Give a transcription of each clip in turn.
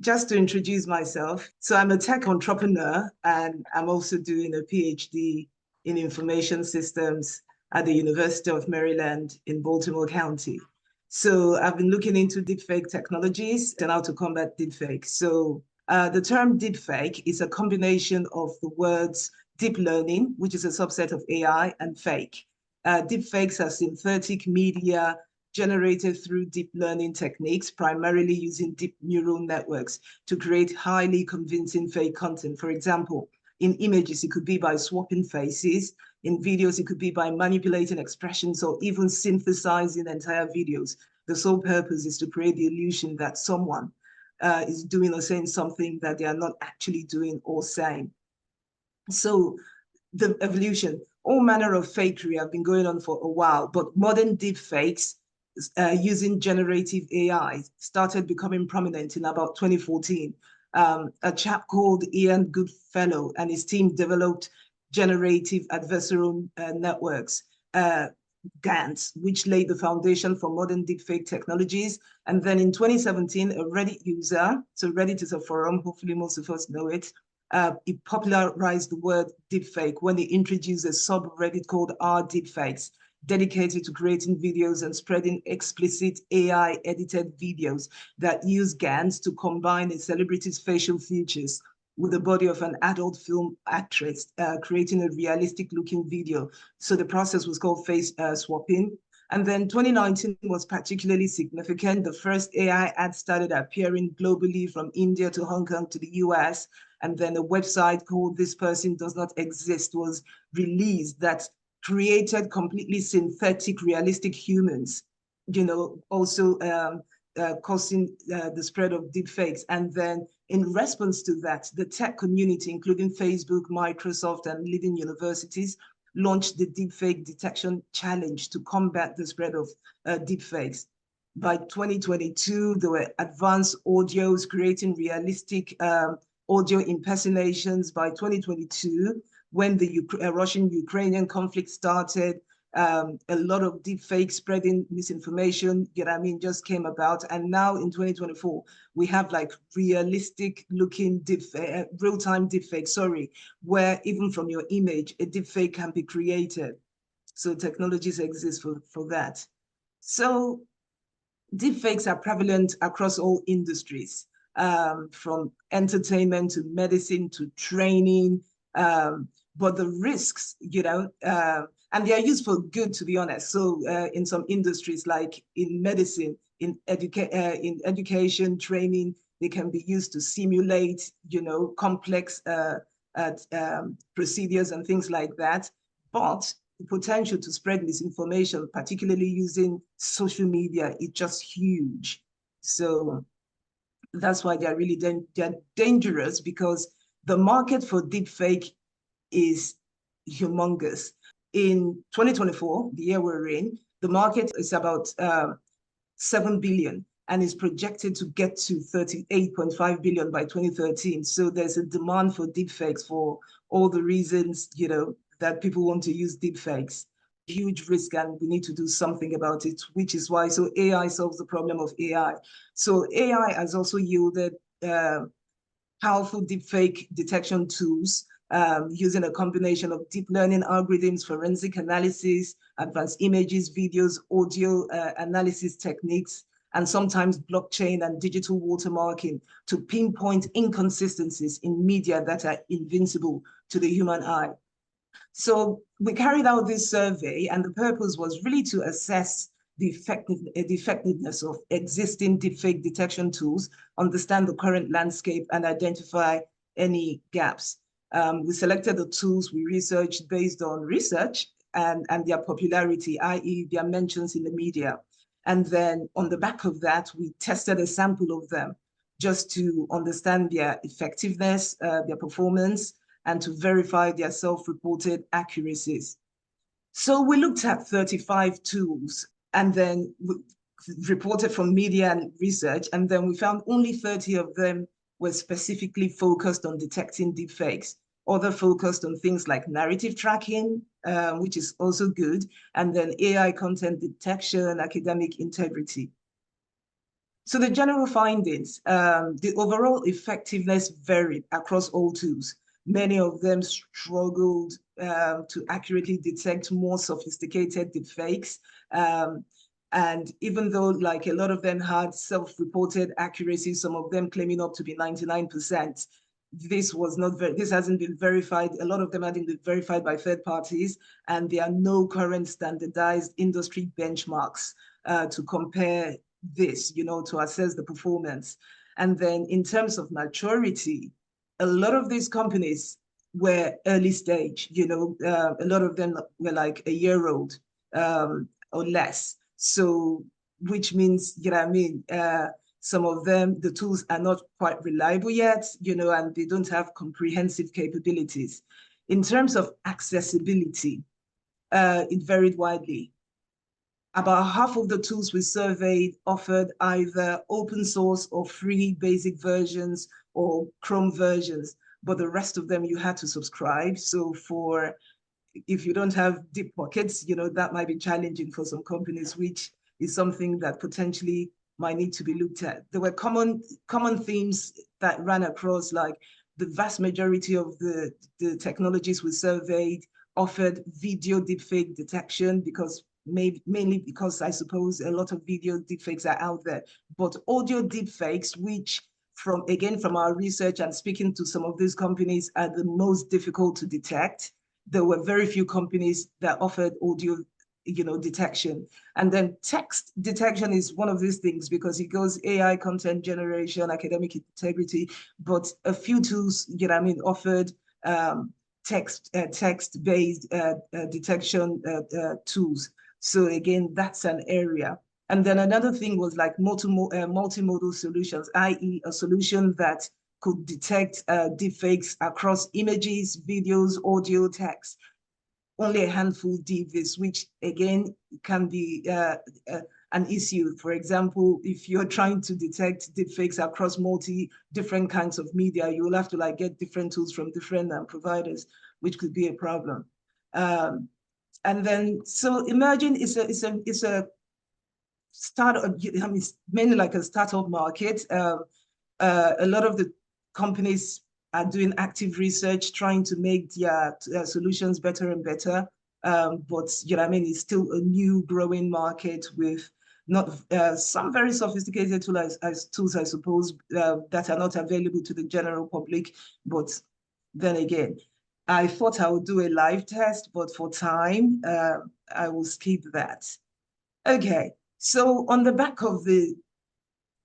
just to introduce myself, so I'm a tech entrepreneur and I'm also doing a PhD in information systems at the University of Maryland in Baltimore County. So I've been looking into deepfake technologies and how to combat deepfake. So the term deepfake is a combination of the words deep learning, which is a subset of AI, and fake. Deepfakes are synthetic media generated through deep learning techniques, primarily using deep neural networks to create highly convincing fake content. For example, in images, it could be by swapping faces. In videos, it could be by manipulating expressions or even synthesizing entire videos. The sole purpose is to create the illusion that someone is doing or saying something that they are not actually doing or saying. So the evolution, all manner of fakery have been going on for a while, but modern deep fakes using generative AI started becoming prominent in about 2014. A chap called Ian Goodfellow and his team developed generative adversarial networks, GANs, which laid the foundation for modern deepfake technologies. And then in 2017, a Reddit user, so Reddit is a forum, hopefully most of us know it, it popularized the word deepfake when they introduced a subreddit called R Deepfakes, dedicated to creating videos and spreading explicit AI-edited videos that use GANs to combine a celebrity's facial features with the body of an adult film actress, creating a realistic-looking video. So the process was called face swapping. And then 2019 was particularly significant. The first AI ad started appearing globally from India to Hong Kong to the US. And then a website called This Person Does Not Exist was released that created completely synthetic, realistic humans, also causing the spread of deepfakes. And then in response to that, the tech community, including Facebook, Microsoft, and leading universities, launched the Deepfake Detection Challenge to combat the spread of deepfakes. By 2022, there were advanced audios creating realistic audio impersonations. By 2022, when the Russian-Ukrainian conflict started, a lot of deepfake spreading misinformation, just came about. And now in 2024, we have like realistic looking real-time deepfake, where even from your image, a deepfake can be created. So technologies exist for that. So deepfakes are prevalent across all industries, from entertainment to medicine to training, but the risks, and they are used for good, to be honest. So in some industries, like in medicine, in education, training, they can be used to simulate, complex procedures and things like that. But the potential to spread misinformation, particularly using social media, is just huge. So that's why they're really they're dangerous, because the market for deepfake is humongous. In 2024, the year we're in, the market is about 7 billion and is projected to get to 38.5 billion by 2013. So there's a demand for deepfakes for all the reasons, that people want to use deepfakes. Huge risk, and we need to do something about it, which is why, so AI solves the problem of AI. So AI has also yielded powerful deepfake detection tools, using a combination of deep learning algorithms, forensic analysis, advanced images, videos, audio analysis techniques, and sometimes blockchain and digital watermarking to pinpoint inconsistencies in media that are invincible to the human eye. So we carried out this survey, and the purpose was really to assess the effectiveness of existing deepfake detection tools, understand the current landscape, and identify any gaps. We selected the tools we researched based on research and their popularity, i.e. their mentions in the media. And then on the back of that, we tested a sample of them just to understand their effectiveness, their performance, and to verify their self-reported accuracies. So we looked at 35 tools and then we reported from media and research, and then we found only 30 of them were specifically focused on detecting deepfakes. Other focused on things like narrative tracking, which is also good, and then AI content detection, academic integrity. So the general findings, the overall effectiveness varied across all tools. Many of them struggled to accurately detect more sophisticated deepfakes. And even though like a lot of them had self-reported accuracy, some of them claiming up to be 99%, this hasn't been verified. A lot of them hadn't been verified by third parties, and there are no current standardized industry benchmarks to compare this, to assess the performance. And then in terms of maturity, a lot of these companies were early stage, a lot of them were like a year old or less. So, which means, some of them, the tools are not quite reliable yet, and they don't have comprehensive capabilities. In terms of accessibility, it varied widely. About half of the tools we surveyed offered either open source or free basic versions or Chrome versions, but the rest of them you had to subscribe. So if you don't have deep pockets, that might be challenging for some companies, which is something that potentially might need to be looked at. There were common themes that ran across, like the vast majority of the technologies we surveyed offered video deepfake detection mainly because I suppose a lot of video deepfakes are out there, but audio deepfakes, which from our research and speaking to some of these companies, are the most difficult to detect. There were very few companies that offered audio, detection. And then text detection is one of these things because it goes AI, content generation, academic integrity, but a few tools, offered text-based detection tools. So again, that's an area. And then another thing was like multimodal solutions, i.e. a solution that could detect deepfakes across images, videos, audio, text. Only a handful did this, which again can be an issue. For example, if you're trying to detect deepfakes across different kinds of media, you will have to like get different tools from different providers, which could be a problem. And then, so emerging is a startup. It's mainly like a startup market. A lot of the companies are doing active research, trying to make their solutions better and better. But it's still a new growing market with not some very sophisticated tools, I suppose, that are not available to the general public. But then again, I thought I would do a live test, but for time, I will skip that. Okay, so on the back of the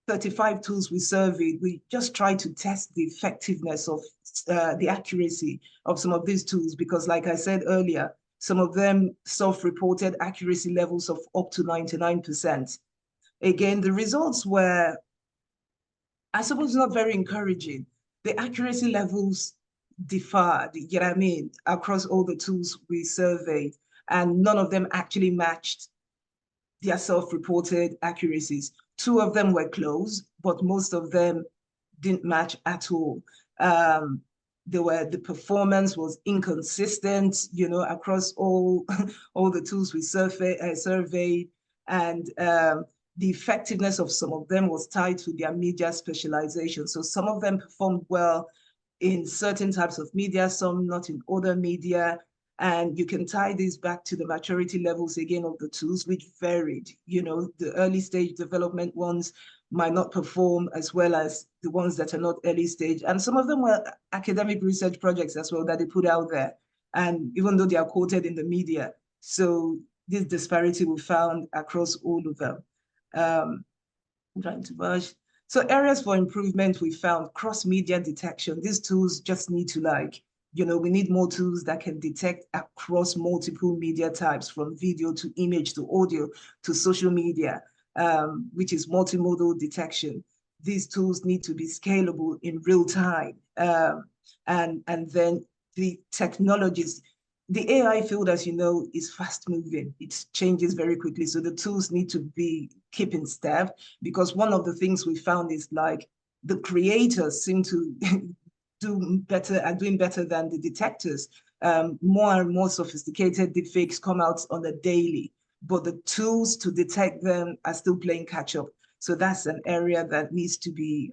35 tools we surveyed, we just tried to test the effectiveness of the accuracy of some of these tools, because like I said earlier, some of them self-reported accuracy levels of up to 99%. Again, the results were, I suppose, not very encouraging. The accuracy levels differed, across all the tools we surveyed, and none of them actually matched their self-reported accuracies. Two of them were close, but most of them didn't match at all. The performance was inconsistent, across all the tools we surveyed, and the effectiveness of some of them was tied to their media specialization. So some of them performed well in certain types of media, some not in other media. And you can tie this back to the maturity levels again of the tools, which varied. The early stage development ones might not perform as well as the ones that are not early stage. And some of them were academic research projects as well that they put out there. And even though they are quoted in the media, so this disparity we found across all of them. I'm trying to merge. So areas for improvement, we found cross-media detection. These tools just need to we need more tools that can detect across multiple media types, from video to image to audio to social media, which is multimodal detection. These tools need to be scalable in real time. And then the technologies, the AI field, as you know, is fast moving. It changes very quickly. So the tools need to be keeping step, because one of the things we found is like the creators seem to doing better than the detectors. More and more sophisticated deepfakes come out on a daily, but the tools to detect them are still playing catch up. So that's an area that needs to be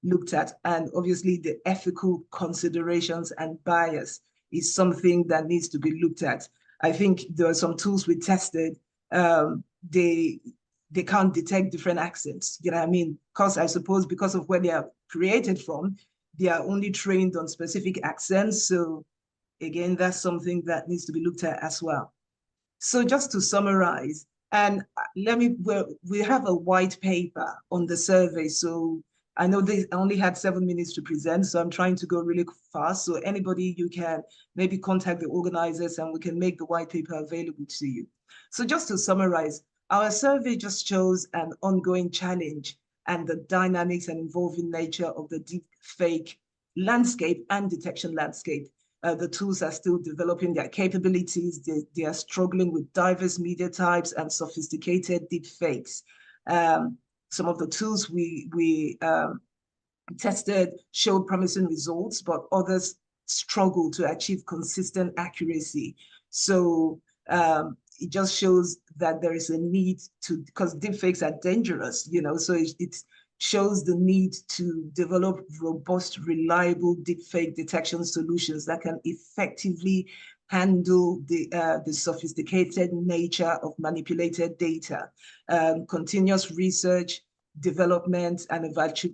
looked at. And obviously the ethical considerations and bias is something that needs to be looked at. I think there are some tools we tested. They can't detect different accents. You know what I mean? Because I suppose because of where they are created from, they are only trained on specific accents. So again, that's something that needs to be looked at as well. So just to summarize, and we have a white paper on the survey. So I know they only had 7 minutes to present, so I'm trying to go really fast. So anybody, you can maybe contact the organizers and we can make the white paper available to you. So just to summarize, our survey just shows an ongoing challenge and the dynamics and evolving nature of the deep fake landscape and detection landscape. The tools are still developing their capabilities. They are struggling with diverse media types and sophisticated deep fakes. Some of the tools we tested showed promising results, but others struggle to achieve consistent accuracy. So it just shows that there is a need to, because deepfakes are dangerous, you know, so it shows the need to develop robust, reliable deepfake detection solutions that can effectively handle the sophisticated nature of manipulated data. Continuous research, development, and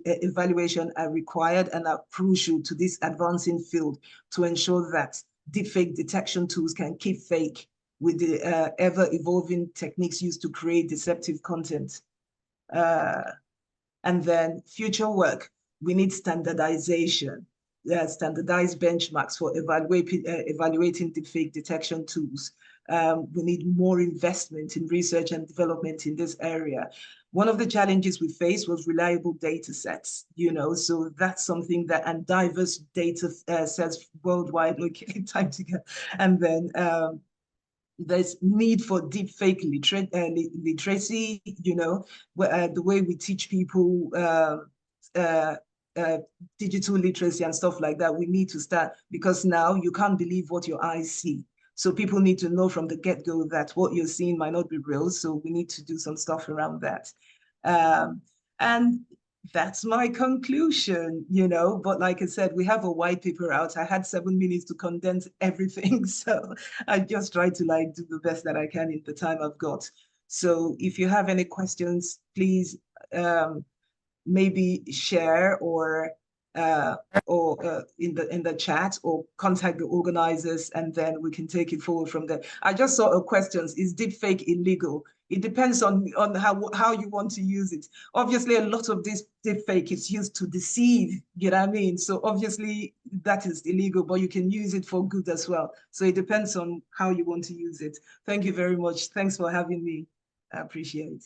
evaluation are required and are crucial to this advancing field to ensure that deepfake detection tools can keep fake with the ever-evolving techniques used to create deceptive content. And then future work, we need standardization, standardized benchmarks for evaluating deepfake detection tools. We need more investment in research and development in this area. One of the challenges we faced was reliable data sets, you know, so that's something that, and diverse data sets worldwide, okay, time to go. And then there's need for deepfake literacy, you know, the way we teach people digital literacy and stuff like that. We need to start, because now you can't believe what your eyes see. So people need to know from the get-go that what you're seeing might not be real. So we need to do some stuff around that. And that's my conclusion, you know, but like I said, we have a white paper out. I had 7 minutes to condense everything. So I just try to like do the best that I can in the time I've got. So if you have any questions, please maybe share or in the chat, or contact the organizers, and then we can take it forward from there. I just saw a question: is deepfake illegal? It depends on how you want to use it. Obviously, a lot of this deepfake is used to deceive, you know what I mean? So obviously that is illegal, but you can use it for good as well. So it depends on how you want to use it. Thank you very much. Thanks for having me. I appreciate it.